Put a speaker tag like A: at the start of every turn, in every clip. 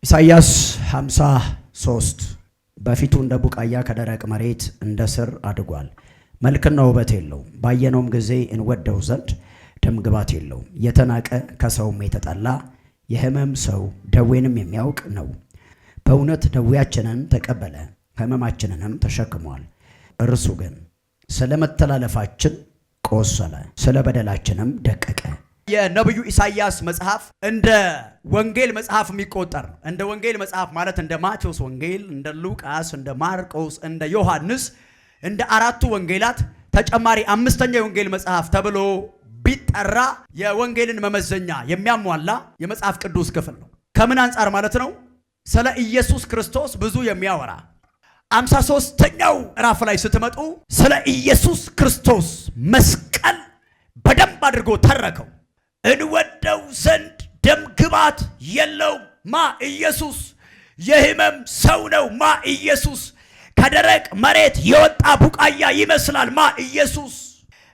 A: ኢሳይያስ 53 በፊቱ እንደ ቡቃያ ከደረቅ መሬት እንደ ስር አድጓል። መልክና ውበት የለውም፣ ባየነውም ጊዜ እንወደው ዘንድ ደም ግባት የለውም። የተናቀ ከሰውም የተጠላ የሕመም ሰው ደዌንም የሚያውቅ ነው። በእውነት ደዌያችንን ተቀበለ ሕመማችንንም ተሸክሟል። እርሱ ግን ስለ መተላለፋችን ቆሰለ፣ ስለ በደላችንም ደቀቀ።
B: የነብዩ ኢሳይያስ መጽሐፍ እንደ ወንጌል መጽሐፍ የሚቆጠር ነው። እንደ ወንጌል መጽሐፍ ማለት እንደ ማቴዎስ ወንጌል፣ እንደ ሉቃስ፣ እንደ ማርቆስ፣ እንደ ዮሐንስ፣ እንደ አራቱ ወንጌላት ተጨማሪ አምስተኛው የወንጌል መጽሐፍ ተብሎ ቢጠራ የወንጌልን መመዘኛ የሚያሟላ የመጽሐፍ ቅዱስ ክፍል ነው። ከምን አንጻር ማለት ነው? ስለ ኢየሱስ ክርስቶስ ብዙ የሚያወራ 53ኛው ምዕራፍ ላይ ስትመጡ ስለ ኢየሱስ ክርስቶስ መስቀል በደንብ አድርጎ ተረከው። እንወደው ዘንድ ደም ግባት የለውም። ማ ኢየሱስ የሕመም ሰው ነው። ማ ኢየሱስ ከደረቅ መሬት የወጣ ቡቃያ ይመስላል። ማ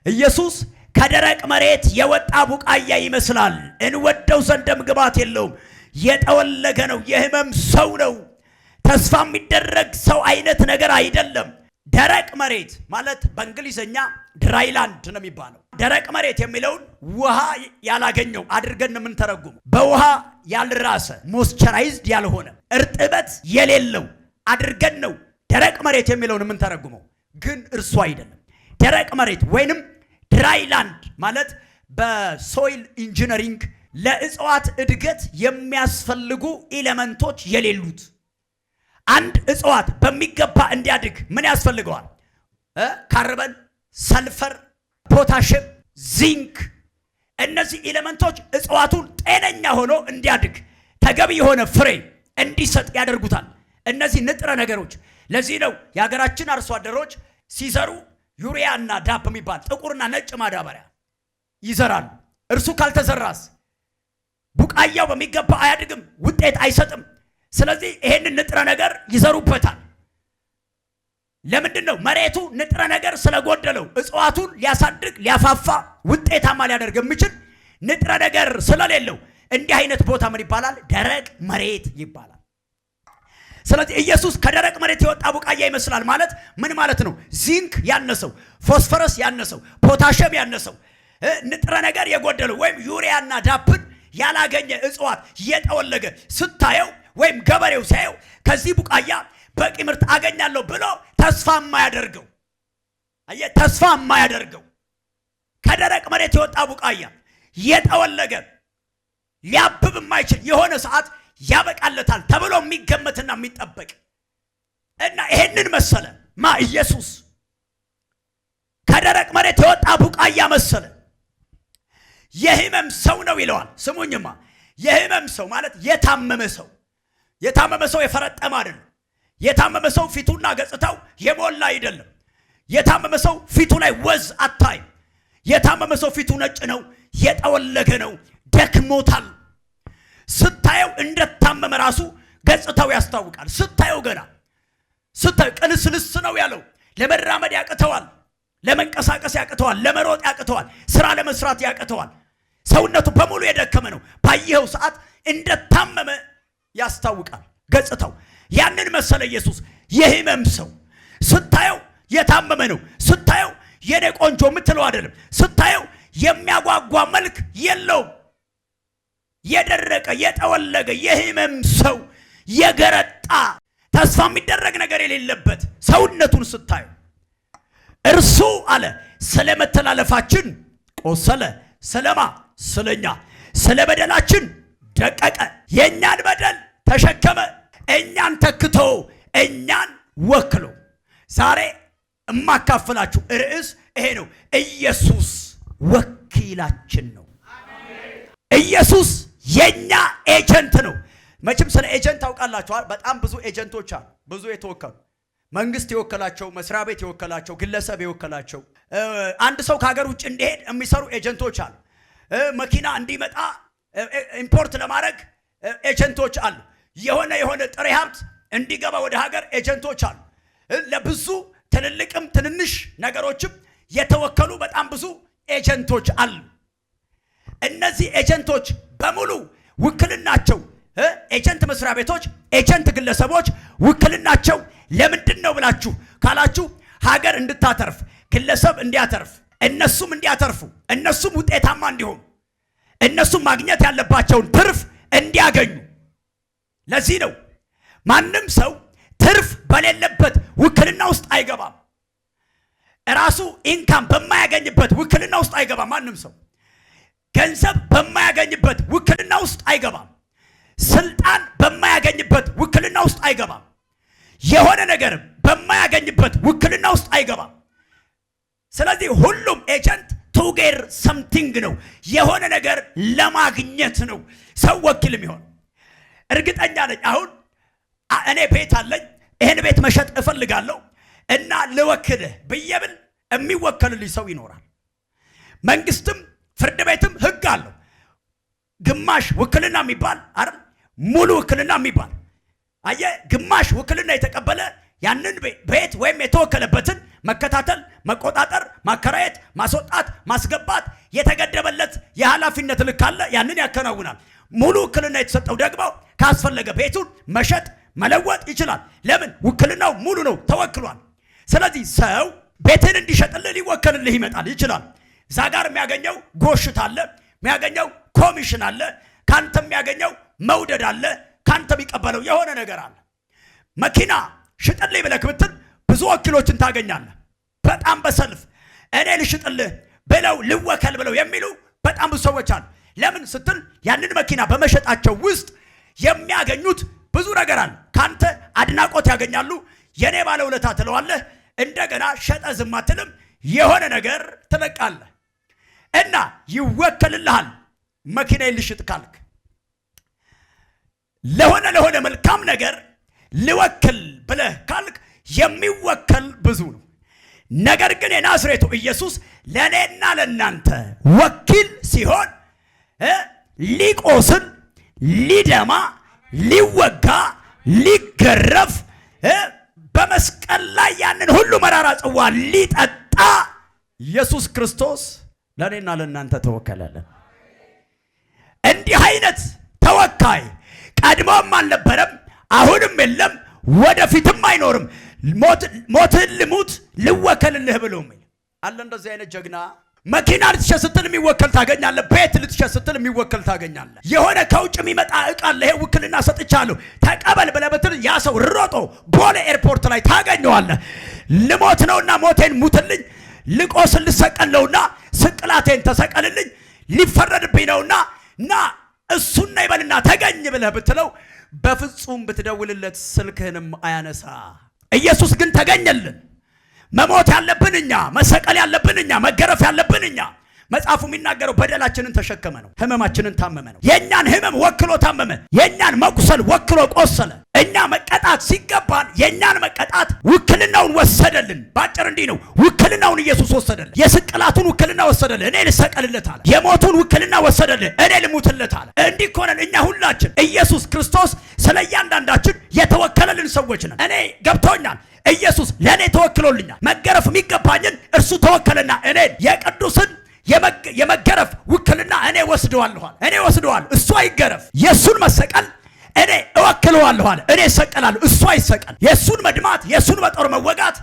B: ኢየሱስ ከደረቅ መሬት የወጣ ቡቃያ ይመስላል። እንወደው ዘንድ ደም ግባት የለውም። የጠወለገ ነው። የሕመም ሰው ነው። ተስፋ የሚደረግ ሰው አይነት ነገር አይደለም። ደረቅ መሬት ማለት በእንግሊዘኛ ድራይላንድ ነው የሚባለው። ደረቅ መሬት የሚለውን ውሃ ያላገኘው አድርገን የምንተረጉም፣ በውሃ ያልራሰ ሞይስቸራይዝድ ያልሆነ እርጥበት የሌለው አድርገን ነው ደረቅ መሬት የሚለውን የምንተረጉመው። ግን እርሱ አይደለም። ደረቅ መሬት ወይንም ድራይላንድ ማለት በሶይል ኢንጂነሪንግ ለእጽዋት እድገት የሚያስፈልጉ ኤሌመንቶች የሌሉት። አንድ እጽዋት በሚገባ እንዲያድግ ምን ያስፈልገዋል? ካርበን፣ ሰልፈር፣ ፖታሽም፣ ዚንክ። እነዚህ ኤሌመንቶች እጽዋቱን ጤነኛ ሆኖ እንዲያድግ ተገቢ የሆነ ፍሬ እንዲሰጥ ያደርጉታል። እነዚህ ንጥረ ነገሮች። ለዚህ ነው የሀገራችን አርሶ አደሮች ሲዘሩ ዩሪያ እና ዳፕ የሚባል ጥቁርና ነጭ ማዳበሪያ ይዘራሉ። እርሱ ካልተዘራስ ቡቃያው በሚገባ አያድግም፣ ውጤት አይሰጥም። ስለዚህ ይሄንን ንጥረ ነገር ይዘሩበታል። ለምንድን ነው? መሬቱ ንጥረ ነገር ስለጎደለው እጽዋቱን ሊያሳድግ ሊያፋፋ ውጤታማ ሊያደርግ የሚችል ንጥረ ነገር ስለሌለው እንዲህ አይነት ቦታ ምን ይባላል? ደረቅ መሬት ይባላል። ስለዚህ ኢየሱስ ከደረቅ መሬት የወጣ ቡቃያ ይመስላል ማለት ምን ማለት ነው? ዚንክ ያነሰው፣ ፎስፈረስ ያነሰው፣ ፖታሽም ያነሰው፣ ንጥረ ነገር የጎደለው ወይም ዩሪያና ዳፕን ያላገኘ እጽዋት የጠወለገ ስታየው ወይም ገበሬው ሲያየው ከዚህ ቡቃያ በቂ ምርት አገኛለሁ ብሎ ተስፋ የማያደርገው ከደረቅ መሬት የወጣ ቡቃያ የጠወለገ ሊያብብ የማይችል የሆነ ሰዓት ያበቃለታል ተብሎ የሚገመትና የሚጠበቅ እና ይሄንን መሰለ ማ ኢየሱስ ከደረቅ መሬት የወጣ ቡቃያ መሰለ። የሕመም ሰው ነው ይለዋል። ስሙኝማ፣ የሕመም ሰው ማለት የታመመ ሰው። የታመመ ሰው የፈረጠመ አይደለም። የታመመ ሰው ፊቱና ገጽታው የሞላ አይደለም። የታመመ ሰው ፊቱ ላይ ወዝ አታይም። የታመመ ሰው ፊቱ ነጭ ነው፣ የጠወለገ ነው፣ ደክሞታል። ስታየው እንደታመመ ራሱ ገጽታው ያስታውቃል። ስታየው ቅልስልስ ነው ያለው። ለመራመድ ያቅተዋል፣ ለመንቀሳቀስ ያቅተዋል፣ ለመሮጥ ያቅተዋል፣ ስራ ለመስራት ያቅተዋል። ሰውነቱ በሙሉ የደከመ ነው። ባየኸው ሰዓት እንደታመመ ያስታውቃል ገጽታው። ያንን መሰለ ኢየሱስ የሕመም ሰው። ስታየው የታመመ ነው። ስታየው የኔ ቆንጆ የምትለው አይደለም። ስታየው የሚያጓጓ መልክ የለውም። የደረቀ የጠወለገ የሕመም ሰው፣ የገረጣ ተስፋ የሚደረግ ነገር የሌለበት ሰውነቱን ስታየው እርሱ አለ ስለ መተላለፋችን ቆሰለ፣ ስለማ ስለኛ፣ ስለ በደላችን ደቀቀ፣ የእኛን በደል ተሸከመ፣ እኛን ተክቶ እኛን ወክሎ። ዛሬ እማካፈላችሁ ርዕስ ይሄ ነው። ኢየሱስ ወኪላችን ነው። ኢየሱስ የኛ ኤጀንት ነው። መቼም ስለ ኤጀንት ታውቃላችኋል። በጣም ብዙ ኤጀንቶች አሉ። ብዙ የተወከሉ መንግስት የወከላቸው፣ መስሪያ ቤት የወከላቸው፣ ግለሰብ የወከላቸው፣ አንድ ሰው ከሀገር ውጭ እንዲሄድ የሚሰሩ ኤጀንቶች አሉ። መኪና እንዲመጣ ኢምፖርት ለማድረግ ኤጀንቶች አሉ። የሆነ ጥሬ ሀብት እንዲገባ ወደ ሀገር ኤጀንቶች አሉ። ለብዙ ትልልቅም ትንንሽ ነገሮችም የተወከሉ በጣም ብዙ ኤጀንቶች አሉ። እነዚህ ኤጀንቶች በሙሉ ውክልናቸው ኤጀንት መስሪያ ቤቶች፣ ኤጀንት ግለሰቦች ውክልናቸው ለምንድን ነው ብላችሁ ካላችሁ ሀገር እንድታተርፍ፣ ግለሰብ እንዲያተርፍ፣ እነሱም እንዲያተርፉ፣ እነሱም ውጤታማ እንዲሆኑ፣ እነሱም ማግኘት ያለባቸውን ትርፍ እንዲያገኙ። ለዚህ ነው ማንም ሰው ትርፍ በሌለበት ውክልና ውስጥ አይገባም። ራሱ ኢንካም በማያገኝበት ውክልና ውስጥ አይገባም። ማንም ሰው ገንዘብ በማያገኝበት ውክልና ውስጥ አይገባም። ስልጣን በማያገኝበት ውክልና ውስጥ አይገባም። የሆነ ነገር በማያገኝበት ውክልና ውስጥ አይገባም። ስለዚህ ሁሉም ኤጀንት ቱጌር ሰምቲንግ ነው፣ የሆነ ነገር ለማግኘት ነው ሰው ወኪል የሚሆን። እርግጠኛ ነኝ አሁን እኔ ቤት አለኝ፣ ይህን ቤት መሸጥ እፈልጋለሁ እና ልወክልህ ብዬ ብል የሚወከልልኝ ሰው ይኖራል። መንግስትም ፍርድ ቤትም ህግ አለው። ግማሽ ውክልና የሚባል አይደል፣ ሙሉ ውክልና የሚባል አየ። ግማሽ ውክልና የተቀበለ ያንን ቤት ወይም የተወከለበትን መከታተል፣ መቆጣጠር፣ ማከራየት፣ ማስወጣት፣ ማስገባት የተገደበለት የኃላፊነት ልክ አለ። ያንን ያከናውናል። ሙሉ ውክልና የተሰጠው ደግሞ ካስፈለገ ቤቱን መሸጥ መለወጥ ይችላል። ለምን? ውክልናው ሙሉ ነው፣ ተወክሏል። ስለዚህ ሰው ቤትን እንዲሸጥልህ ሊወከልልህ ይመጣል ይችላል። እዛ ጋር የሚያገኘው ጎሽት አለ፣ የሚያገኘው ኮሚሽን አለ፣ ካንተ የሚያገኘው መውደድ አለ፣ ካንተ የሚቀበለው የሆነ ነገር አለ። መኪና ሽጥልኝ ብለህ ብትል ብዙ ወኪሎችን ታገኛለህ። በጣም በሰልፍ እኔ ልሽጥልህ ብለው ልወከል ብለው የሚሉ በጣም ብዙ ሰዎች አሉ። ለምን ስትል ያንን መኪና በመሸጣቸው ውስጥ የሚያገኙት ብዙ ነገር አለ። ካንተ አድናቆት ያገኛሉ። የኔ ባለውለታ ትለዋለህ። እንደገና ሸጠ ዝም አትልም፣ የሆነ ነገር ትለቃለህ እና ይወከልልሃል። መኪናዬን ልሽጥ ካልክ ለሆነ መልካም ነገር ልወክል ብለህ ካልክ የሚወከል ብዙ ነው። ነገር ግን የናዝሬቱ ኢየሱስ ለእኔና ለእናንተ ወኪል ሲሆን ሊቆስል፣ ሊደማ፣ ሊወጋ፣ ሊገረፍ በመስቀል ላይ ያንን ሁሉ መራራ ጽዋ ሊጠጣ ኢየሱስ ክርስቶስ ለእኔና ለእናንተ ተወከለልን። እንዲህ አይነት ተወካይ ቀድሞም አልነበረም፣ አሁንም የለም፣ ወደፊትም አይኖርም። ሞትን ልሙት ልወከልልህ ብሎ አለ። እንደዚህ አይነት ጀግና መኪና ልትሸጥ ስትል የሚወከል ታገኛለህ። ቤት ልትሸጥ ስትል የሚወከል ታገኛለህ። የሆነ ከውጭ የሚመጣ ዕቃ አለ፣ ይሄ ውክልና ሰጥቻለሁ ተቀበል ብለህ ብትል ያ ሰው ሮጦ ቦሌ ኤርፖርት ላይ ታገኘዋለህ። ልሞት ነውና ሞቴን ሙትልኝ፣ ልቆስል ልሰቀል ነውና ስቅላቴን ተሰቀልልኝ፣ ሊፈረድብኝ ነውና ና እሱና ይበልና ተገኝ ብለህ ብትለው በፍጹም ብትደውልለት ስልክህንም አያነሳ። ኢየሱስ ግን ተገኘልን። መሞት ያለብን እኛ፣ መሰቀል ያለብን እኛ፣ መገረፍ ያለብን እኛ። መጽሐፉ የሚናገረው በደላችንን ተሸከመ ነው፣ ህመማችንን ታመመ ነው። የእኛን ህመም ወክሎ ታመመ፣ የእኛን መቁሰል ወክሎ ቆሰለ። እኛ መቀጣት ሲገባን የእኛን መቀጣት ውክልናውን ወሰደልን። ባጭር እንዲህ ነው፣ ውክልናውን ኢየሱስ ወሰደልን። የስቅላቱን ውክልና ወሰደልን፣ እኔ ልሰቀልለት አለ። የሞቱን ውክልና ወሰደልን፣ እኔ ልሙትለት አለ። እንዲህ ከሆነን እኛ ሁላችን ኢየሱስ ክርስቶስ ስለ እያንዳንዳችን የተወከለልን ሰዎች ነን። እኔ ገብቶኛል፣ ኢየሱስ ለእኔ ተወክሎልኛል። መገረፍ የሚገባኝን እርሱ ተወከለና እኔን የቅዱስን የመገረፍ ውክልና እኔ ወስደዋለሁ። እሱ አይገረፍ። የእሱን መሰቀል እኔ እወክለዋለሁ። እኔ እሰቀላለሁ፣ እሱ አይሰቀል። የእሱን መድማት፣ የእሱን በጦር መወጋት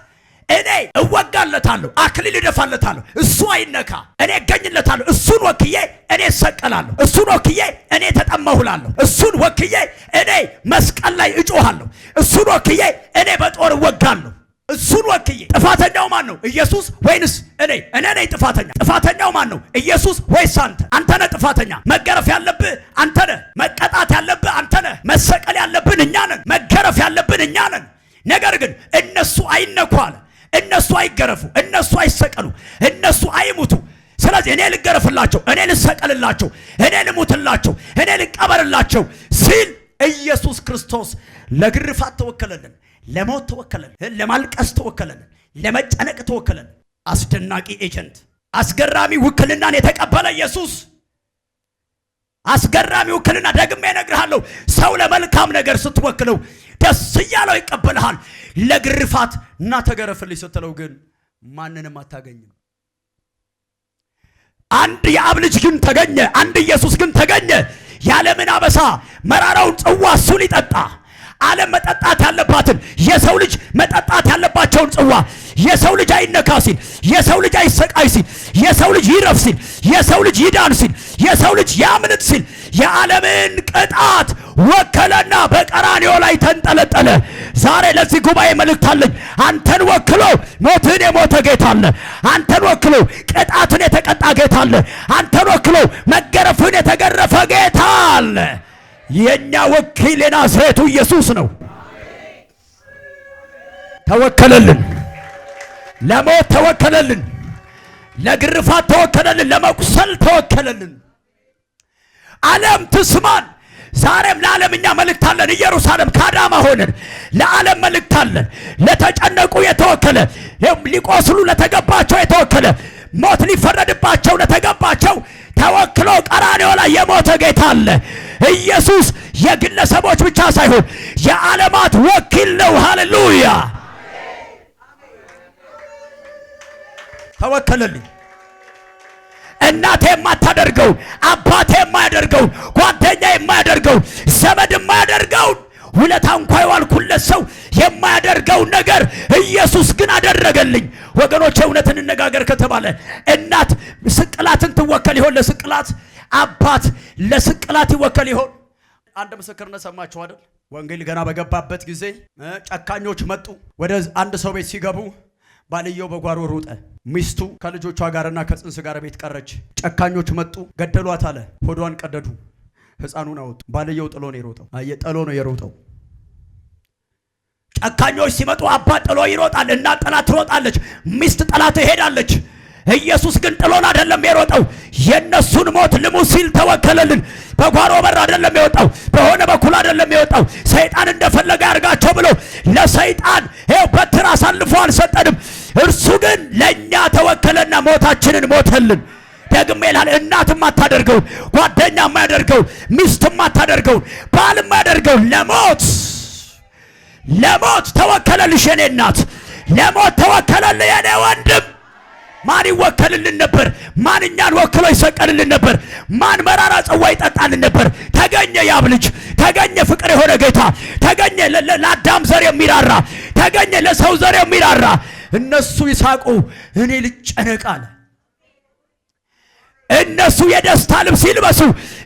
B: እኔ እወጋለታለሁ፣ አክሊል እደፋለታለሁ፣ እሱ አይነካ። እኔ እገኝለታለሁ። እሱን ወክዬ እኔ እሰቀላለሁ። እሱን ወክዬ እኔ ተጠማሁላለሁ። እሱን ወክዬ እኔ መስቀል ላይ እጮሃለሁ። እሱን ወክዬ እኔ በጦር እወጋለሁ። እሱን ወክዬ ጥፋተኛው ማን ነው? ኢየሱስ ወይንስ እኔ? እኔ ነኝ ጥፋተኛ። ጥፋተኛው ማን ነው? ኢየሱስ ወይስ አንተ? አንተ ነህ ጥፋተኛ። መገረፍ ያለብህ አንተ ነህ። መቀጣት ያለብህ አንተ ነህ። መሰቀል ያለብን እኛ ነን። መገረፍ ያለብን እኛ ነን። ነገር ግን እነሱ አይነኩ አለ። እነሱ አይገረፉ፣ እነሱ አይሰቀሉ፣ እነሱ አይሙቱ። ስለዚህ እኔ ልገረፍላቸው፣ እኔ ልሰቀልላቸው፣ እኔ ልሙትላቸው፣ እኔ ልቀበርላቸው ሲል ኢየሱስ ክርስቶስ ለግርፋት ተወከለልን፣ ለሞት ተወከለልን፣ ለማልቀስ ተወከለልን፣ ለመጨነቅ ተወከለልን። አስደናቂ ኤጀንት፣ አስገራሚ ውክልናን የተቀበለ ኢየሱስ። አስገራሚ ውክልና። ደግሜ እነግርሃለሁ፣ ሰው ለመልካም ነገር ስትወክለው ደስ እያለው ይቀበልሃል። ለግርፋት እና ተገረፍልኝ ስትለው ግን ማንንም አታገኝም። አንድ የአብ ልጅ ግን ተገኘ፣ አንድ ኢየሱስ ግን ተገኘ። ያለምን አበሳ መራራውን ጽዋ እሱ ሊጠጣ ዓለም መጠጣት ያለባትን የሰው ልጅ መጠጣት ያለባቸውን ጽዋ የሰው ልጅ አይነካ ሲል፣ የሰው ልጅ አይሰቃይ ሲል፣ የሰው ልጅ ይረፍ ሲል፣ የሰው ልጅ ይዳን ሲል፣ የሰው ልጅ ያምልጥ ሲል የዓለምን ቅጣት ወከለና በቀራንዮ ላይ ተንጠለጠለ። ዛሬ ለዚህ ጉባኤ መልእክት አለኝ። አንተን ወክሎ ሞትን የሞተ ጌታ አለ። አንተን ወክሎ ቅጣትን የተቀጣ ጌታ አለ። አንተን ወክሎ መገረፍን የተገረፈ ጌታ አለ። የኛ ወኪል የናዝሬቱ ኢየሱስ ነው። ተወከለልን። ለሞት ተወከለልን፣ ለግርፋት ተወከለልን፣ ለመቁሰል ተወከለልን። ዓለም ትስማን። ዛሬም ለዓለም እኛ መልእክት አለን። ኢየሩሳሌም ከአዳማ ሆነን ለዓለም መልእክት አለን። ለተጨነቁ የተወከለ፣ ሊቆስሉ ለተገባቸው የተወከለ፣ ሞት ሊፈረድባቸው ለተገባቸው ተወክሎ ቀራንዮ ላይ የሞተ ጌታ አለ። ኢየሱስ የግለሰቦች ብቻ ሳይሆን የዓለማት ወኪል ነው። ሃሌሉያ! ተወከለልኝ። እናቴ የማታደርገውን፣ አባቴ የማያደርገውን፣ ጓደኛ የማያደርገውን፣ ዘመድ የማያደርገውን፣ ውለታ እንኳ የዋልኩለት ሰው የማያደርገውን ነገር ኢየሱስ ግን አደረገልኝ። ወገኖቼ እውነት እንነጋገር ከተባለ እናት ስቅላትን ትወከል ይሆን ለስቅላት? አባት ለስቅላት ይወከል ይሆን? አንድ ምስክርነት ሰማችሁ አይደል? ወንጌል ገና በገባበት ጊዜ ጨካኞች መጡ። ወደ አንድ ሰው ቤት ሲገቡ ባልየው በጓሮ ሮጠ። ሚስቱ ከልጆቿ ጋርና ከጽንስ ጋር ቤት ቀረች። ጨካኞች መጡ፣ ገደሏት አለ። ሆዷን ቀደዱ፣ ሕፃኑን አወጡ። ባልየው ጥሎ ነው የሮጠው። ጥሎ ነው የሮጠው። ጨካኞች ሲመጡ አባት ጥሎ ይሮጣል፣ እናት ጥላት ትሮጣለች፣ ሚስት ጥላት ትሄዳለች። ኢየሱስ ግን ጥሎን አይደለም የሮጠው። የነሱን ሞት ልሙት ሲል ተወከለልን። በጓሮ በር አይደለም የወጣው፣ በሆነ በኩል አይደለም የወጣው። ሰይጣን እንደፈለገ ያርጋቸው ብሎ ለሰይጣን ይኸው በትር አሳልፎ አልሰጠንም። እርሱ ግን ለኛ ተወከለና ሞታችንን ሞተልን። ደግሜ ይላል እናት የማታደርገውን፣ ጓደኛ የማያደርገውን፣ ሚስት የማታደርገውን፣ ባል የማያደርገውን ለሞት ተወከለልሽ የኔ እናት፣ ለሞት ተወከለል የኔ ወንድም። ማን ይወከልልን ነበር? ማን እኛን ወክሎ ይሰቀልልን ነበር? ማን መራራ ጽዋ ይጠጣልን ነበር? ተገኘ ያብ ልጅ፣ ተገኘ ፍቅር የሆነ ጌታ፣ ተገኘ ለአዳም ዘር የሚራራ፣ ተገኘ ለሰው ዘር የሚራራ። እነሱ ይሳቁ፣ እኔ ልጨነቅ አለ። እነሱ የደስታ ልብስ ይልበሱ፣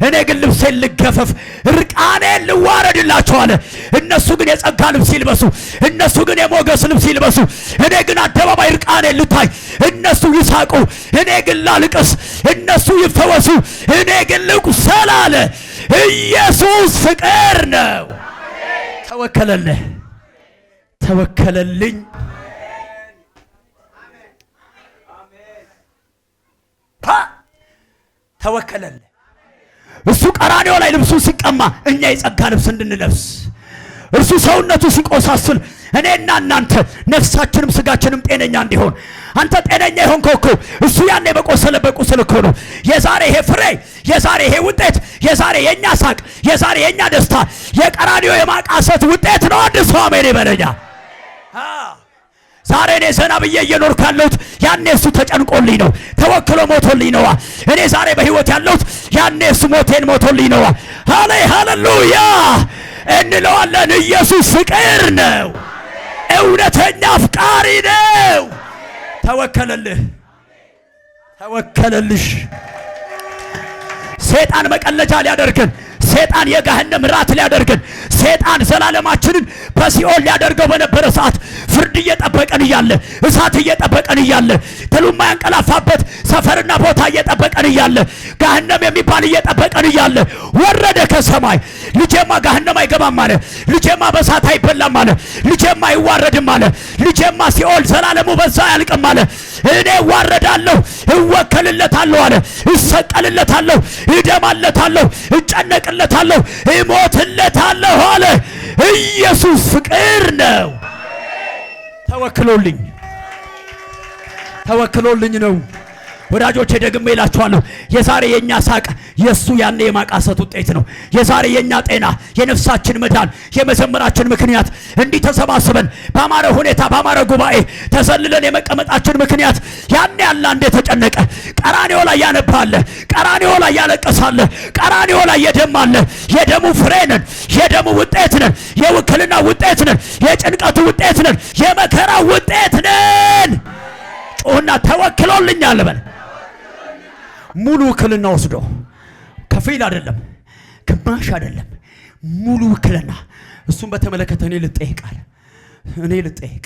B: እኔ ግን ልብሴን ልገፈፍ፣ እርቃኔን ልዋረድላቸው አለ። እነሱ ግን የጸጋ ልብስ ይልበሱ፣ እነሱ ግን የሞገስ ልብስ ይልበሱ፣ እኔ ግን አደባባይ እርቃኔን ልታይ። እነሱ ይሳቁ፣ እኔ ግን ላልቅስ። እነሱ ይፈወሱ፣ እኔ ግን ልቁሰል አለ። ኢየሱስ ፍቅር ነው። ተወከለልህ፣ ተወከለልኝ። ተወከለል። እሱ ቀራንዮ ላይ ልብሱ ሲቀማ እኛ የጸጋ ልብስ እንድንለብስ፣ እርሱ ሰውነቱ ሲቆሳስል እኔና እናንተ ነፍሳችንም ስጋችንም ጤነኛ እንዲሆን። አንተ ጤነኛ የሆንከው እኮ እሱ ያኔ በቆሰለበት ቁስል እኮ ነው። የዛሬ ይሄ ፍሬ፣ የዛሬ ይሄ ውጤት፣ የዛሬ የኛ ሳቅ፣ የዛሬ የኛ ደስታ የቀራንዮ የማቃሰት ውጤት ነው። አንድ ሰው አሜን ይበለኛ። ዛሬ እኔ ዘና ብዬ እየኖርኩ ያለሁት ያኔ እሱ ተጨንቆልኝ ነው፣ ተወክሎ ሞቶልኝ ነዋ። እኔ ዛሬ በህይወት ያለሁት ያኔ እሱ ሞቴን ሞቶልኝ ነዋ። ሃሌሉያ እንለዋለን። ኢየሱስ ፍቅር ነው፣ እውነተኛ አፍቃሪ ነው። ተወከለልህ፣ ተወከለልሽ። ሰይጣን መቀለጃ ሊያደርገን፣ ሰይጣን የገሃነም ራት ሊያደርገን፣ ሰይጣን ዘላለማችንን በሲኦል ሊያደርገው በነበረ ሰዓት ፍርድ እየጠበቀን እያለ፣ እሳት እየጠበቀን እያለ፣ ትሉማ ያንቀላፋበት ሰፈርና ቦታ እየጠበቀን እያለ፣ ገሃነም የሚባል እየጠበቀን እያለ ወረደ ከሰማይ። ልጄማ ገሃነም አይገባም አለ። ልጄማ በእሳት አይበላም አለ። ልጄማ አይዋረድም አለ። ልጄማ ሲኦል ዘላለሙ በዛ አያልቅም አለ። እኔ ዋረዳለሁ፣ እወከልለታለሁ አለ። እሰቀልለታለሁ፣ እደማለታለሁ፣ እጨነቅለታለሁ፣ እሞትለታለሁ አለ። ኢየሱስ ፍቅር ነው። ተወክሎልኝ ነው። ወዳጆቼ ደግሜ እላችኋለሁ የዛሬ የኛ ሳቅ የሱ ያኔ የማቃሰት ውጤት ነው። የዛሬ የኛ ጤና የነፍሳችን መዳን የመዘመራችን ምክንያት እንዲህ ተሰባስበን በአማረ ሁኔታ በአማረ ጉባኤ ተሰልለን የመቀመጣችን ምክንያት ያኔ ያለ አንዴ ተጨነቀ ቀራንዮ ላይ ያነባለ ቀራንዮ ላይ ያለቀሳለ ቀራንዮ ላይ የደማለ የደሙ ፍሬ ነን፣ የደሙ ውጤት ነን፣ የውክልና ውጤት ነን፣ የጭንቀቱ ውጤት ነን፣ የመከራ ውጤት ነን። ጮህና ተወክሎልኛል በል። ሙሉ ውክልና ወስዶ ከፊል አይደለም ግማሽ አይደለም ሙሉ ውክልና። እሱን በተመለከተ እኔ ልጠይቃል እኔ ልጠይቅ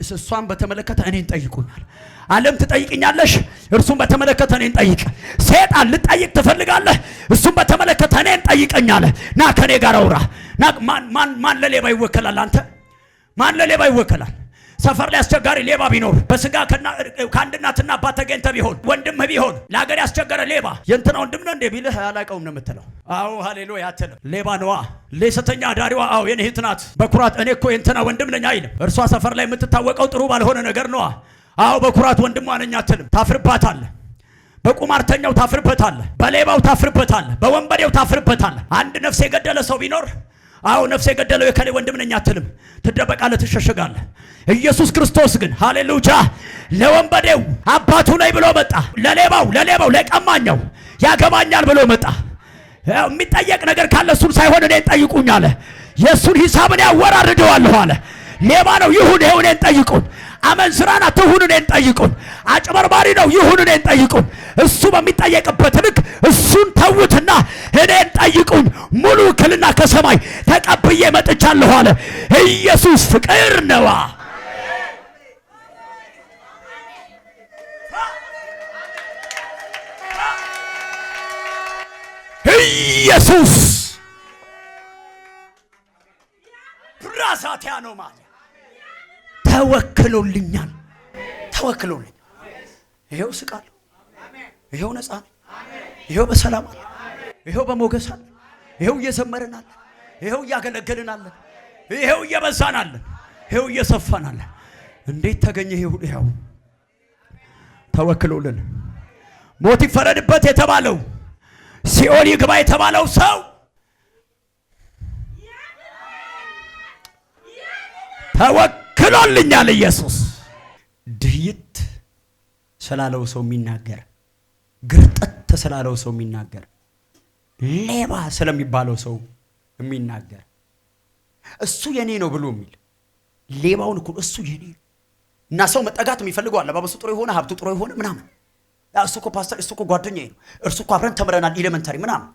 B: እሷን በተመለከተ እኔን ጠይቁኛል። ዓለም ትጠይቅኛለሽ፣ እርሱን በተመለከተ እኔን ጠይቅ። ሰይጣን ልጠይቅ ትፈልጋለህ፣ እሱን በተመለከተ እኔን ጠይቀኛለህ። ና ከኔ ጋር አውራ። ና ማን ለሌባ ይወከላል? አንተ ማን ለሌባ ይወከላል? ሰፈር ላይ አስቸጋሪ ሌባ ቢኖር በስጋ ከአንድ እናትና አባት ተገኝተ ቢሆን ወንድምህ ቢሆን ለሀገር ያስቸገረ ሌባ የእንትና ወንድም ነው እንዴ ቢልህ አላውቀውም ነው የምትለው። አዎ ሃሌሉያ አትልም። ሌባ ነዋ። ሌሰተኛ ዳሪዋ አዎ የኔ እህት ናት በኩራት እኔ እኮ የእንትና ወንድም ነኝ አይልም። እርሷ ሰፈር ላይ የምትታወቀው ጥሩ ባልሆነ ነገር ነዋ። አዎ በኩራት ወንድሟ ነኝ አትልም። ታፍርባታለህ። በቁማርተኛው ታፍርበታለህ፣ በሌባው ታፍርበታለህ፣ በወንበዴው ታፍርበታለህ። አንድ ነፍስ የገደለ ሰው ቢኖር አዎ ነፍስ የገደለው የከሌ ወንድም ነኝ አትልም። ትደበቃለህ፣ ትሸሸጋለህ። ኢየሱስ ክርስቶስ ግን ሃሌሉያ ለወንበዴው አባቱ ነኝ ብሎ መጣ። ለሌባው ለቀማኛው ያገባኛል ብሎ መጣ። የሚጠየቅ ነገር ካለ እሱን ሳይሆን እኔን ጠይቁኝ አለ። የእሱን ሂሳብን ያወራርደዋለሁ አለ። ሌባ ነው ይሁን ይሁን እኔን ጠይቁን። አመንዝራን አትሁን እኔን ጠይቁን። አጭበርባሪ ነው ይሁን እኔን ጠይቁን። እሱ በሚጠየቅበት ልክ እሱን ተውትና እኔን ጠይቁኝ። ሙሉ ውክልና ከሰማይ ተቀብዬ መጥቻለሁ አለ። ኢየሱስ ፍቅር ነዋ። ኢየሱስ ብራሳቲያ ነው ማለት ተወክሎልኛል። ይሄው ስቃለሁ፣ ይሄው ነፃ ነኝ፣ ይሄው በሰላም አለ፣ ይሄው በሞገስ አለ፣ ይሄው እየዘመርን አለ፣ ይሄው እያገለገልን አለ፣ ይሄው እየበዛን አለ፣ ይሄው እየሰፋን አለ። እንዴት ተገኘ? ይሄው ተወክሎልን። ሞት ይፈረድበት የተባለው ሲኦል ይግባ የተባለው ሰው ተወክሎልኛል። ኢየሱስ ድይት ስላለው ሰው የሚናገር፣ ግርጠት ስላለው ሰው የሚናገር፣ ሌባ ስለሚባለው ሰው የሚናገር፣ እሱ የኔ ነው ብሎ የሚል ሌባውን እኮ እሱ የኔ እና ሰው መጠጋት የሚፈልገው አለባበሱ ጥሩ የሆነ ሀብቱ ጥሩ የሆነ ምናምን እሱ እኮ ፓስተር፣ እሱ እኮ ጓደኛዬ ነው፣ እርሱ እኮ አብረን ተምረናል ኤሌመንተሪ ምናምን።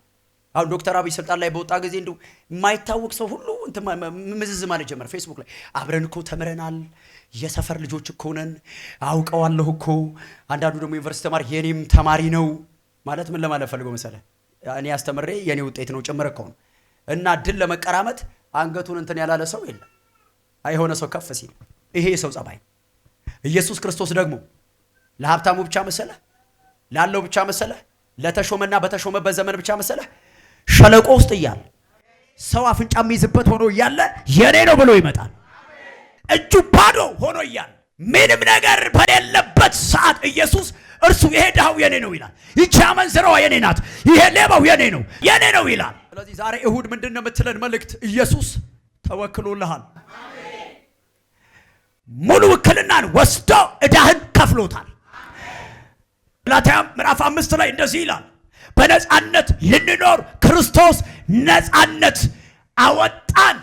B: አሁን ዶክተር አብይ ስልጣን ላይ በወጣ ጊዜ እንደው የማይታወቅ ሰው ሁሉ ምዝዝ ማለት ጀመረ ፌስቡክ ላይ። አብረን እኮ ተምረናል፣ የሰፈር ልጆች እኮ ነን፣ አውቀዋለሁ እኮ። አንዳንዱ ደግሞ ዩኒቨርሲቲ ተማሪ የኔም ተማሪ ነው ማለት ምን ለማለት ፈልጎ መሰለህ? እኔ አስተምሬ የኔ ውጤት ነው ጭምር እኮ ነው። እና ድል ለመቀራመት አንገቱን እንትን ያላለ ሰው የለም። አይሆነ ሰው ከፍ ሲል ይሄ የሰው ጸባይ። ኢየሱስ ክርስቶስ ደግሞ ለሀብታሙ ብቻ መሰለህ? ላለው ብቻ መሰለህ? ለተሾመና በተሾመበት ዘመን ብቻ መሰለህ? ሸለቆ ውስጥ እያለ ሰው አፍንጫ የሚይዝበት ሆኖ እያለ የኔ ነው ብሎ ይመጣል። እጁ ባዶ ሆኖ እያለ ምንም ነገር በሌለበት ሰዓት ኢየሱስ እርሱ ይሄ ድሃው የኔ ነው ይላል። ይቺ አመንዝራዋ የኔ ናት፣ ይሄ ሌባው የኔ ነው ይላል። ስለዚህ ዛሬ እሁድ ምንድነው የምትለን መልእክት? ኢየሱስ ተወክሎልሃል። ሙሉ ውክልናን ወስዶ ዕዳህን ከፍሎታል። ገላትያ ምዕራፍ 5 ላይ እንደዚህ ይላል፣ በነፃነት ልንኖር ክርስቶስ ነፃነት አወጣን።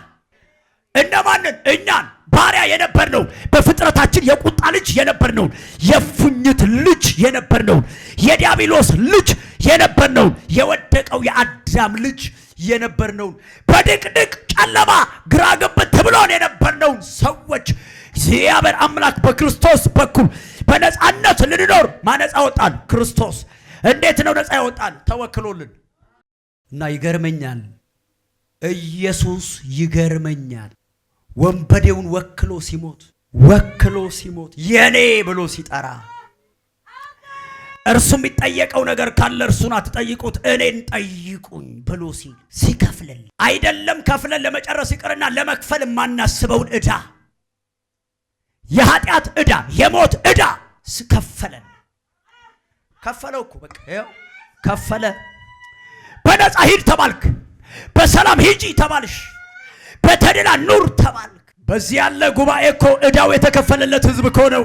B: እነማንን? እኛን ባሪያ የነበርነውን በፍጥረታችን የቁጣ ልጅ የነበርነውን የፉኝት ልጅ የነበርነውን የዲያብሎስ ልጅ የነበርነውን የወደቀው የአዳም ልጅ የነበርነውን በድቅድቅ ጨለማ ግራ ገብት ብሎን የነበርነውን ሰዎች እግዚአብሔር አምላክ በክርስቶስ በኩል በነፃነት ልንኖር ማነፃ ወጣን። ክርስቶስ እንዴት ነው ነፃ ያወጣን? ተወክሎልን እና ይገርመኛል። ኢየሱስ ይገርመኛል። ወንበዴውን ወክሎ ሲሞት የኔ ብሎ ሲጠራ እርሱ የሚጠየቀው ነገር ካለ እርሱን አትጠይቁት እኔን ጠይቁኝ ብሎ ሲከፍልን አይደለም ከፍለን ለመጨረስ ይቅርና ለመክፈል የማናስበውን ዕዳ የኃጢአት ዕዳ የሞት ዕዳ ስከፈለን ከፈለው እኮ በቃ ይኸው ከፈለ። በነፃ ሂድ ተባልክ፣ በሰላም ሂጂ ተባልሽ፣ በተድላ ኑር ተባልክ። በዚህ ያለ ጉባኤ እኮ ዕዳው የተከፈለለት ህዝብ እኮ ነው።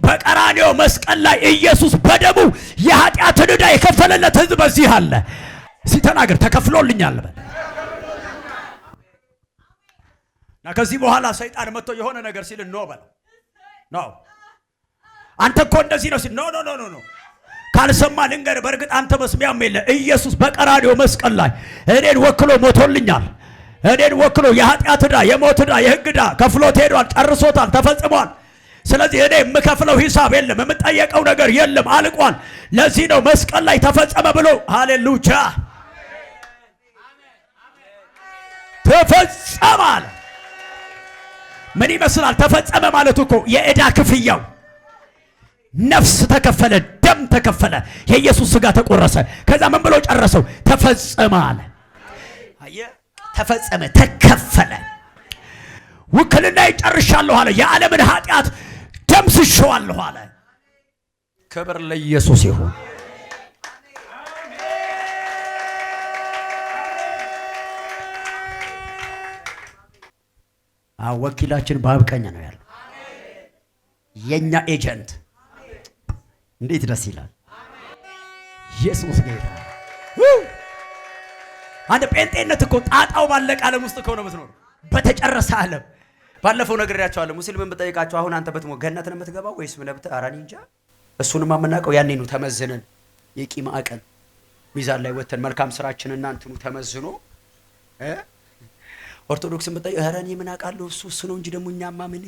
B: በቀራንዮ መስቀል ላይ ኢየሱስ በደሙ የኃጢአትን ዕዳ የከፈለለት ህዝብ በዚህ አለ። ሲተናገር ተከፍሎልኛል በል። እና ከዚህ በኋላ ሰይጣን መጥቶ የሆነ ነገር ሲል ኖ በለው። ኖ አንተ እኮ እንደዚህ ነው ሲል ኖ ኖ ኖ ኖ ካልሰማ ልንገር፣ በእርግጥ አንተ መስሚያም የለ። ኢየሱስ በቀራንዮ መስቀል ላይ እኔን ወክሎ ሞቶልኛል። እኔን ወክሎ የኃጢአት ዕዳ፣ የሞት ዕዳ፣ የህግ ዕዳ ከፍሎት ሄዷል፣ ጨርሶታል፣ ተፈጽሟል። ስለዚህ እኔ የምከፍለው ሂሳብ የለም፣ የምጠየቀው ነገር የለም፣ አልቋል። ለዚህ ነው መስቀል ላይ ተፈጸመ ብሎ ሃሌሉያ ተፈጸመ አለ። ምን ይመስላል? ተፈጸመ ማለት እኮ የዕዳ ክፍያው ነፍስ ተከፈለ፣ ደም ተከፈለ፣ የኢየሱስ ሥጋ ተቆረሰ። ከዛ ምን ብሎ ጨረሰው? ተፈጸመ አለ። አየህ፣ ተፈጸመ፣ ተከፈለ። ውክልና ይጨርሻለሁ አለ። የዓለምን ኃጢአት ደምስሼዋለሁ አለ። ክብር ለኢየሱስ ይሁን። ወኪላችን በአብ ቀኝ ነው ያለው። የኛ ኤጀንት እንዴት ደስ ይላል! ኢየሱስ ጌታ። አንተ ጴንጤነት እኮ ጣጣው ባለቀ ዓለም ውስጥ እኮ ነው የምትኖር፣ በተጨረሰ ዓለም። ባለፈው ነግሬያቸዋለሁ። ሙስሊምን ብጠይቃቸው አሁን አንተ በትሞ ገነት ነው የምትገባው ወይስ ምንብት? ኧረ እኔ እንጃ። እሱንማ የምናውቀው ያኔ ነው ተመዝነን፣ የቂማ ቀን ሚዛን ላይ ወተን መልካም ስራችንና እንትኑ ተመዝኖ ኦርቶዶክስን ብጠይቅ ኧረ እኔ ምን አውቃለሁ እሱ ነው እንጂ ደግሞ እኛማ ምን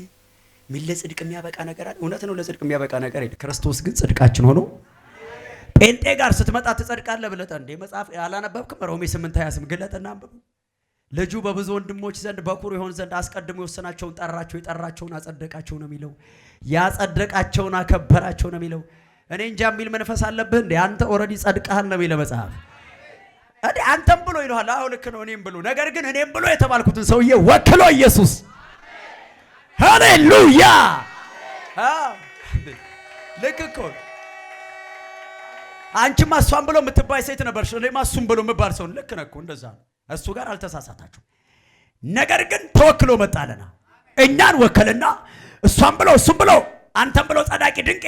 B: ለጽድቅ የሚያበቃ ነገር አለ? እውነት ነው፣ ለጽድቅ የሚያበቃ ነገር የለም። ክርስቶስ ግን ጽድቃችን ሆኖ ጴንጤ ጋር ስትመጣ ትጸድቃለህ ብለህ እንደ መጽሐፍ አላነበብክም? ሮሜ 8:28 ግለጥና አንብብ። ልጁ በብዙ ወንድሞች ዘንድ በኩር ይሆን ዘንድ አስቀድሞ የወሰናቸውን ጠራቸው፣ የጠራቸውን አጸደቃቸው ነው የሚለው። ያጸደቃቸውን አከበራቸው ነው የሚለው። እኔ እንጃ የሚል መንፈስ አለብህ እንዴ? አንተ ኦልሬዲ ጸድቀሃል ነው የሚለው መጽሐፍ። እኔ አንተም ብሎ ይልሃል። አዎ ልክ ነው፣ እኔም ብሎ። ነገር ግን እኔም ብሎ የተባልኩትን ሰውዬ ወክሎ ኢየሱስ ሃሌሉያ። ልክ እኮ አንቺማ እሷን ብሎ የምትባይ ሴት ነበርሽ፣ እኔማ እሱም ብሎ የምባል ሰው። ልክ ነህ እኮ እንደዛ ነው። እሱ ጋር አልተሳሳታችሁ። ነገር ግን ተወክሎ መጣለና እኛን ወከልና እሷን ብሎ እሱም ብሎ አንተም ብሎ ጸዳቂ ድንቅ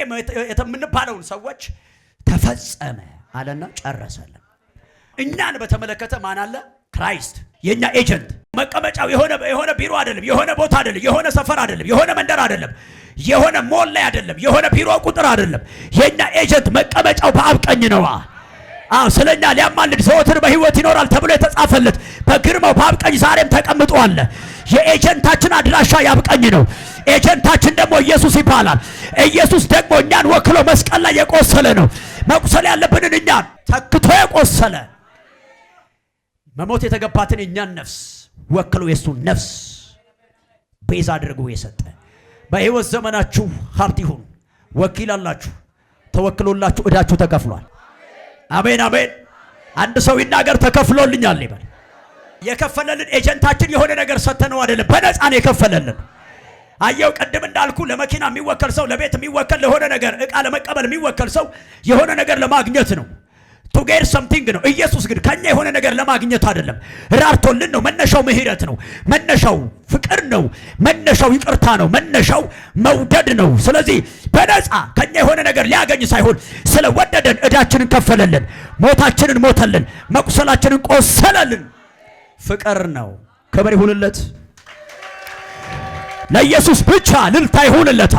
B: የምንባለውን ሰዎች ተፈጸመ አለና ጨረሰልን። እኛን በተመለከተ ማን አለ? ክራይስት የኛ ኤጀንት። መቀመጫው የሆነ ቢሮ አይደለም፣ የሆነ ቦታ አይደለም፣ የሆነ ሰፈር አይደለም፣ የሆነ መንደር አይደለም፣ የሆነ ሞል ላይ አይደለም፣ የሆነ ቢሮ ቁጥር አይደለም። የኛ ኤጀንት መቀመጫው በአብ ቀኝ ነው። ስለኛ ሊያማልድ ዘወትር በሕይወት ይኖራል ተብሎ የተጻፈለት በግርማው በአብ ቀኝ ዛሬም ተቀምጦ አለ። የኤጀንታችን አድራሻ የአብ ቀኝ ነው። ኤጀንታችን ደግሞ ኢየሱስ ይባላል። ኢየሱስ ደግሞ እኛን ወክሎ መስቀል ላይ የቆሰለ ነው። መቁሰል ያለብንን እኛን ተክቶ የቆሰለ መሞት የተገባትን እኛን ነፍስ ወክሎ የሱን ነፍስ ቤዛ አድርጎ የሰጠ። በሕይወት ዘመናችሁ ሀብት ይሁን። ወኪል አላችሁ፣ ተወክሎላችሁ ዕዳችሁ ተከፍሏል። አሜን አሜን። አንድ ሰው ይናገር ተከፍሎልኛል ይበል። የከፈለልን ኤጀንታችን የሆነ ነገር ሰተነው አይደለም፣ በነፃ ነው የከፈለልን። አየው ቅድም እንዳልኩ ለመኪና የሚወከል ሰው፣ ለቤት የሚወከል ለሆነ ነገር ዕቃ ለመቀበል የሚወከል ሰው የሆነ ነገር ለማግኘት ነው። to get something ነው። ኢየሱስ ግን ከኛ የሆነ ነገር ለማግኘት አይደለም፣ ራርቶልን ነው። መነሻው ምህረት ነው። መነሻው ፍቅር ነው። መነሻው ይቅርታ ነው። መነሻው መውደድ ነው። ስለዚህ በነፃ ከኛ የሆነ ነገር ሊያገኝ ሳይሆን ስለወደደን ዕዳችንን ከፈለልን፣ ሞታችንን ሞተልን፣ መቁሰላችንን ቆሰለልን። ፍቅር ነው። ክብር ይሁንለት ለኢየሱስ ብቻ። ልልታ ይሁንለታ።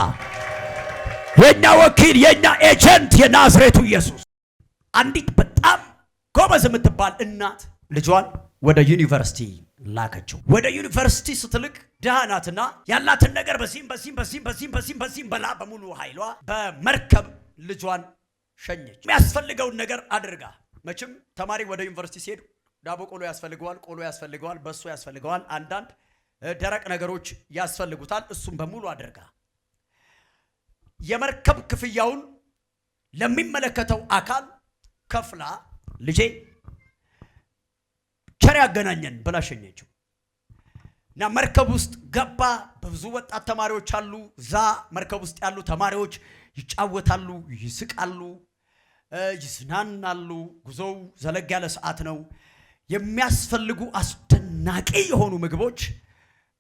B: የኛ ወኪል የኛ ኤጀንት የናዝሬቱ ኢየሱስ። አንዲት በጣም ጎበዝ የምትባል እናት ልጇን ወደ ዩኒቨርሲቲ ላከችው። ወደ ዩኒቨርሲቲ ስትልክ ድሃ ናትና ያላትን ነገር በዚህም በላ በሙሉ ኃይሏ በመርከብ ልጇን ሸኘች። የሚያስፈልገውን ነገር አድርጋ። መቼም ተማሪ ወደ ዩኒቨርሲቲ ሲሄድ ዳቦ ቆሎ ያስፈልገዋል፣ ቆሎ ያስፈልገዋል፣ በሶ ያስፈልገዋል፣ አንዳንድ ደረቅ ነገሮች ያስፈልጉታል። እሱም በሙሉ አድርጋ የመርከብ ክፍያውን ለሚመለከተው አካል ከፍላ ልጄ ቸር ያገናኘን ብላ ሸኘችው እና መርከብ ውስጥ ገባ። ብዙ ወጣት ተማሪዎች አሉ። ዛ መርከብ ውስጥ ያሉ ተማሪዎች ይጫወታሉ፣ ይስቃሉ፣ ይዝናናሉ። ጉዞው ዘለግ ያለ ሰዓት ነው። የሚያስፈልጉ አስደናቂ የሆኑ ምግቦች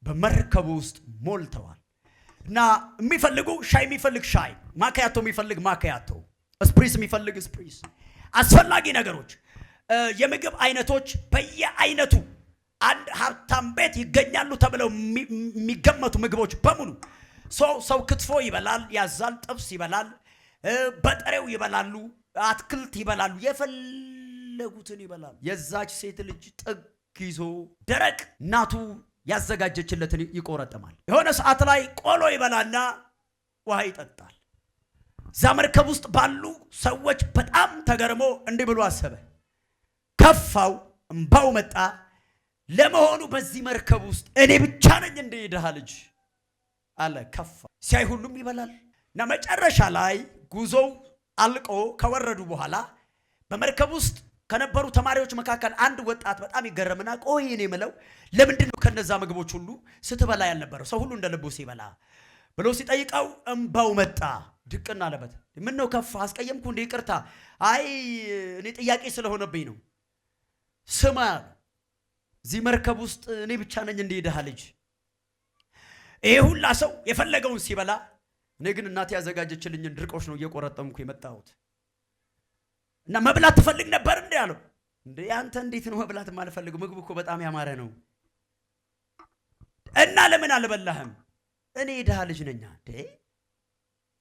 B: በመርከቡ ውስጥ ሞልተዋል እና የሚፈልጉ ሻይ የሚፈልግ ሻይ፣ ማካያቶ የሚፈልግ ማካያቶ፣ ስፕሪስ የሚፈልግ ስፕሪስ፣ አስፈላጊ ነገሮች፣ የምግብ አይነቶች በየአይነቱ አንድ ሀብታም ቤት ይገኛሉ ተብለው የሚገመቱ ምግቦች በሙሉ ሰው ክትፎ ይበላል፣ ያዛል፣ ጥብስ ይበላል፣ በጥሬው ይበላሉ፣ አትክልት ይበላሉ፣ የፈለጉትን ይበላሉ። የዛች ሴት ልጅ ጥግ ይዞ ደረቅ እናቱ ያዘጋጀችለትን ይቆረጥማል። የሆነ ሰዓት ላይ ቆሎ ይበላና ውሃ ይጠጣል። እዛ መርከብ ውስጥ ባሉ ሰዎች በጣም ተገርሞ እንዲህ ብሎ አሰበ። ከፋው፣ እምባው መጣ። ለመሆኑ በዚህ መርከብ ውስጥ እኔ ብቻ ነኝ እንደ ድሃ ልጅ አለ። ከፋ። ሲያይ ሁሉም ይበላል እና መጨረሻ ላይ ጉዞው አልቆ ከወረዱ በኋላ በመርከብ ውስጥ ከነበሩ ተማሪዎች መካከል አንድ ወጣት በጣም ይገረምና ቆይ እኔ የምለው ለምንድን ነው ከነዛ ምግቦች ሁሉ ስትበላ ያልነበረው ሰው ሁሉ እንደ ልቡ ሲበላ ብሎ ሲጠይቀው እምባው መጣ። ድቅና አለበት። ምን ነው ከፋ? አስቀየምኩ እንደ? ይቅርታ፣ አይ እኔ ጥያቄ ስለሆነብኝ ነው። ስማ፣ እዚህ መርከብ ውስጥ እኔ ብቻ ነኝ እንደ ድሃ ልጅ። ይሄ ሁላ ሰው የፈለገውን ሲበላ፣ እኔ ግን እናቴ ያዘጋጀችልኝን ድርቆሽ ነው እየቆረጠምኩ የመጣሁት እና መብላት ትፈልግ ነበር እንዴ አለው። እንዴ አንተ እንዴት ነው መብላት የማልፈልገው? ምግቡ እኮ በጣም ያማረ ነው። እና ለምን አልበላህም? እኔ ድሃ ልጅ ነኝ። እንዴ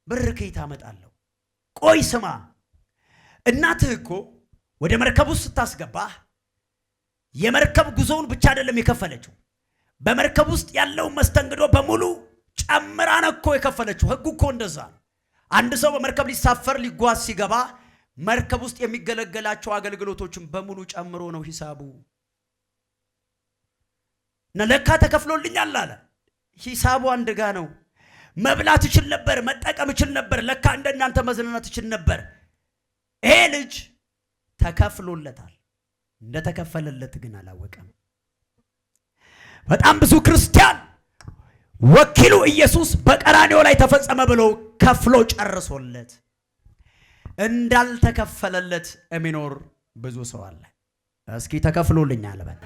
B: ብር ከየት አመጣለሁ? ቆይ ስማ፣ እናትህ እኮ ወደ መርከብ ውስጥ ስታስገባህ የመርከብ ጉዞውን ብቻ አይደለም የከፈለችው፣ በመርከብ ውስጥ ያለውን መስተንግዶ በሙሉ ጨምራ ነው እኮ የከፈለችው። ህጉ እኮ እንደዛ ነው። አንድ ሰው በመርከብ ሊሳፈር ሊጓዝ ሲገባ መርከብ ውስጥ የሚገለገላቸው አገልግሎቶችን በሙሉ ጨምሮ ነው ሂሳቡ። እና ለካ ተከፍሎልኛል አለ። ሂሳቡ አንድ ጋ ነው። መብላት እችል ነበር፣ መጠቀም እችል ነበር፣ ለካ እንደናንተ መዝናናት እችል ነበር። ይሄ ልጅ ተከፍሎለታል። እንደተከፈለለት ግን አላወቀም። በጣም ብዙ ክርስቲያን ወኪሉ ኢየሱስ በቀራንዮ ላይ ተፈጸመ ብሎ ከፍሎ ጨርሶለት እንዳልተከፈለለት የሚኖር ብዙ ሰው አለ። እስኪ ተከፍሎልኛል በል።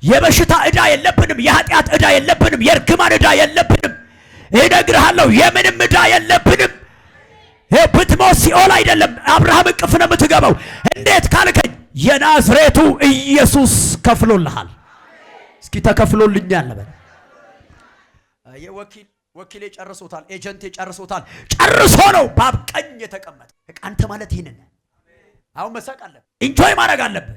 B: የበሽታ ዕዳ የለብንም፣ የኃጢአት ዕዳ የለብንም፣ የርግማን ዕዳ የለብንም። እነግርሃለሁ የምንም ዕዳ የለብንም። ብትሞት ሲኦል አይደለም አብርሃም እቅፍ ነው የምትገባው። እንዴት ካልከኝ የናዝሬቱ ኢየሱስ ከፍሎልሃል። እስኪ ተከፍሎልኛል በል። ወኪሌ ጨርሶታል፣ ኤጀንቴ ጨርሶታል። ጨርሶ ነው በአብ ቀኝ የተቀመጠ። አንተ ማለት ይህንን አሁን መሳቅ አለብህ፣ ኢንጆይ ማድረግ አለብህ፣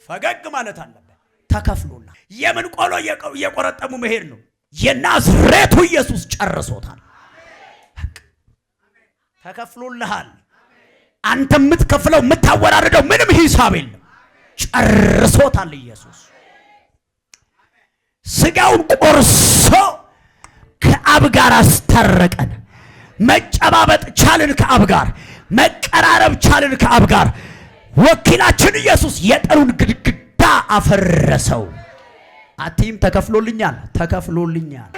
B: ፈገግ ማለት አለብህ። ተከፍሎልሃል። የምን ቆሎ እየቆረጠሙ መሄድ ነው? የናዝሬቱ ኢየሱስ ጨርሶታል። ተከፍሎልሃል። አንተ የምትከፍለው የምታወራርደው ምንም ሂሳብ የለም። ጨርሶታል ኢየሱስ። ስጋውን ቆርሶ ከአብ ጋር አስታረቀን። መጨባበጥ ቻልን ከአብ ጋር፣ መቀራረብ ቻልን ከአብ ጋር። ወኪላችን ኢየሱስ የጥሉን ግድግዳ አፈረሰው። አቲም ተከፍሎልኛል፣ ተከፍሎልኛል።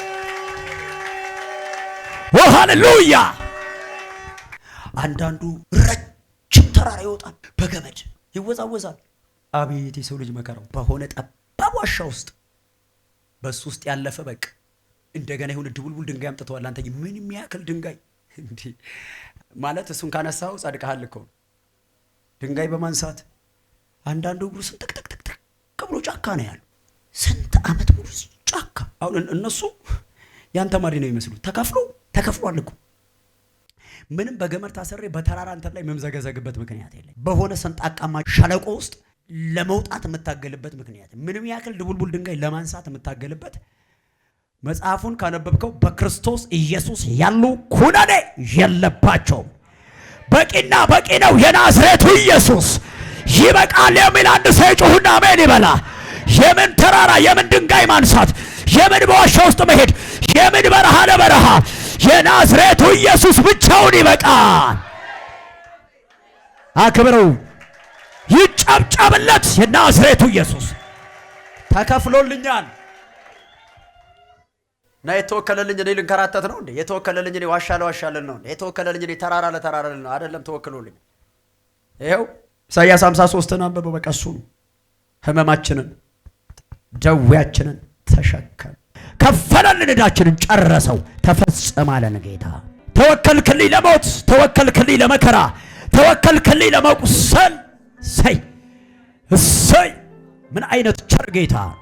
B: ኦ ሃሌሉያ። አንዳንዱ ረጅም ተራራ ይወጣል፣ በገመድ ይወዛወዛል። አቤት የሰው ልጅ መከራው። በሆነ ጠባብ ዋሻ ውስጥ በሱ ውስጥ ያለፈ በቅ እንደገና የሆነ ድቡልቡል ድንጋይ አምጥተዋል። አንተ ምን የሚያክል ድንጋይ እንዴ! ማለት እሱን ካነሳው ጻድቃል እኮ ድንጋይ በማንሳት አንዳንዱ እግሩ ስንጥቅጥቅጥቅ ብሎ ጫካ ነው ያለው። ስንት ዓመት ሙሉ ጫካ። አሁን እነሱ ያን ተማሪ ነው የሚመስሉ። ተከፍሏል እኮ ምንም በገመድ ታሰሬ በተራራ እንትን ላይ መምዘገዘግበት ምክንያት የለም። በሆነ ሰንጣቃማ ሸለቆ ውስጥ ለመውጣት የምታገልበት ምክንያት፣ ምንም ያክል ድቡልቡል ድንጋይ ለማንሳት የምታገልበት። መጽሐፉን ካነበብከው በክርስቶስ ኢየሱስ ያሉ ኩነኔ የለባቸውም። በቂና በቂ ነው የናዝሬቱ ኢየሱስ። ይበቃል የሚል አንድ ሰው ጮሁና አሜን ይበላ። የምን ተራራ፣ የምን ድንጋይ ማንሳት፣ የምን በዋሻ ውስጥ መሄድ፣ የምን በረሃ ለበረሃ፣ የናዝሬቱ ኢየሱስ ብቻውን ይበቃል። አክብረው፣ ይጨብጨብለት። የናዝሬቱ ኢየሱስ ተከፍሎልኛል። እና የተወከለልኝ እኔ ልንከራተት ነው እንዴ? የተወከለልኝ እኔ ዋሻ ለዋሻልን ነው እንዴ? የተወከለልኝ እኔ ተራራ ለተራራልን ነው አይደለም? ተወክሎልኝ ይኸው ኢሳይያስ 53ን አንብበው። በቃ እሱ ነው ህመማችንን ደዌያችንን ተሸከም፣ ከፈለልን፣ ዕዳችንን ጨረሰው፣ ተፈጸመ አለን ጌታ። ተወከልክልኝ ለሞት፣ ተወከልክልኝ ለመከራ፣ ተወከልክልኝ ለመቁሰል። እሰይ እሰይ! ምን አይነት ቸር ጌታ!